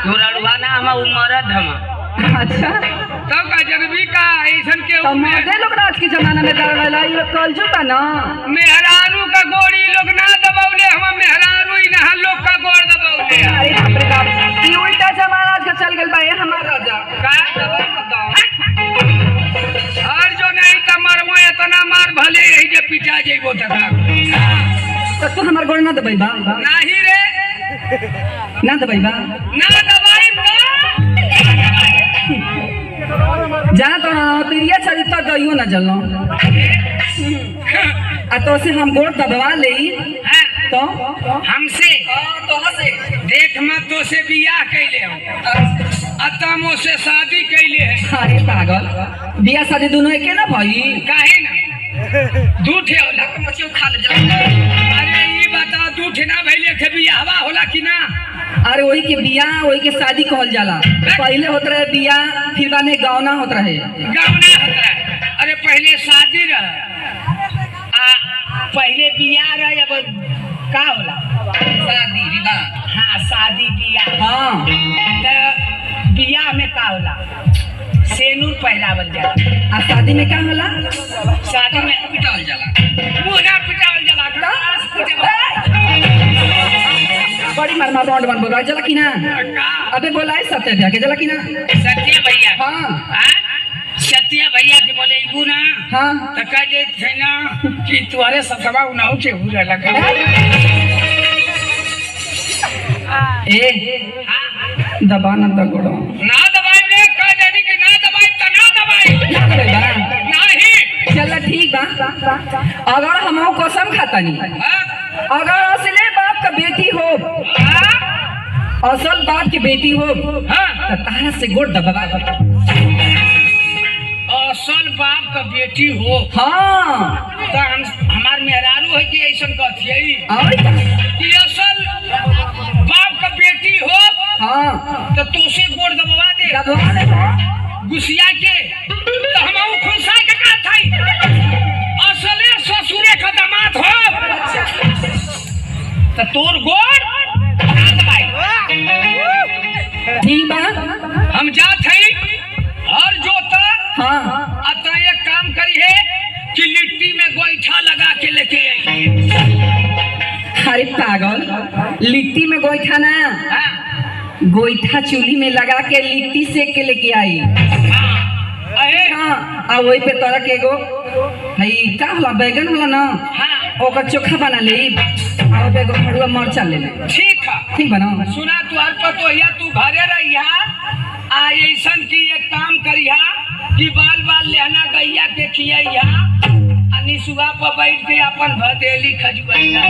तू रड़ुआ ना हम मरद हम। अच्छा तब का जनबी का ऐसन के तो मर्दे लोग आज के जमाना में दबावेला ये लोग कल जुबा ना मेहरारू का गोड़ी लोग ना दबावले हम मेहरारू ही ना लोग का गोड़ दबावले। अरे बाप रे बाप ये उल्टा जमाना आज का चल गेल बा ये हमार राजा का दबा बताओ और जो नहीं त मरवा इतना मार भले यही जे पिटा जेबो तका तो तू हमार गोड़ ना दबाई बा नाही रे ना दबाई बा ना दबाई जाना तो ना तेरिया चरित्र गइयो ना जलनो आ तो से हम गोड़ दबवा लेई तो हमसे तो से देख मत तो से बियाह कैले हम अतमो से शादी कैले है। अरे पागल बियाह शादी दोनों एके ना भाई काहे ना दूठे होला मछियो खा ले जा अरे ई बता दूठे ना भइले के बियाहवा होला कि ना। अरे वही के बियाह वही के शादी कहल जाला पहले होत रहे बियाह फिर बाद में गावना होत रहे गावना होत रहे। अरे पहले शादी रहे आ पहले बियाह रहे अब का होला शादी विवाह हाँ शादी बियाह हाँ तो बियाह में का होला सेनूर पहरावल जाला आ शादी में क्या होला शादी में पिटावल जाला मुंह पिटावल जाला बड़ी मार रौंड बन बोला जला कि ना का अबे बोला है सत्य भैया के जला कि ना सत्या भैया हाँ सत्या भैया के बोले इबू ना हाँ तो कह दे थे ना कि तुम्हारे ससुरा उनाऊ के हुआ लगा ए दबा ना दगड़ो ना दबाई रे कह देनी कि ना दबाई तो ना दबाई ना करे बा नहीं चल ठीक बा अगर हम कसम खातानी हाँ अगर असले बाप का बेटी हो असल बाप की बेटी हो हाँ तो तारा से गोड़ दबा असल बाप का बेटी हो हाँ तो हमार मेहरारू है कि ऐसा कथियई और क्या? कि असल बाप का बेटी हो हाँ तो तोसे गोड़ दबवा दे दबवा दे गुसिया के तो हम खुशा के का थाई असले ससुरे का दामाद हो तो तोर गोड़ ना दबाई ठीक बा हम जात हई और जो तो हाँ अतः एक काम करी है कि लिट्टी में गोईठा लगा के लेके आई। अरे पागल लिट्टी में गोईठा ना हाँ गोईठा चूल्ही में लगा के लिट्टी सेक के लेके आई अहे हाँ आ वही पे तोरा के एगो भाई का होला बैगन होला ना हाँ ओकर चोखा बना ले और एगो हड़ुआ मरचा ले ले ठीक है ठीक बना सुना तुहार तो या तू घरे रहिया आ ऐसन की एक काम करिया कि बाल बाल लेहना गैया के खियैया आ निसुआ पर बैठ के अपन भदेली खजुआइया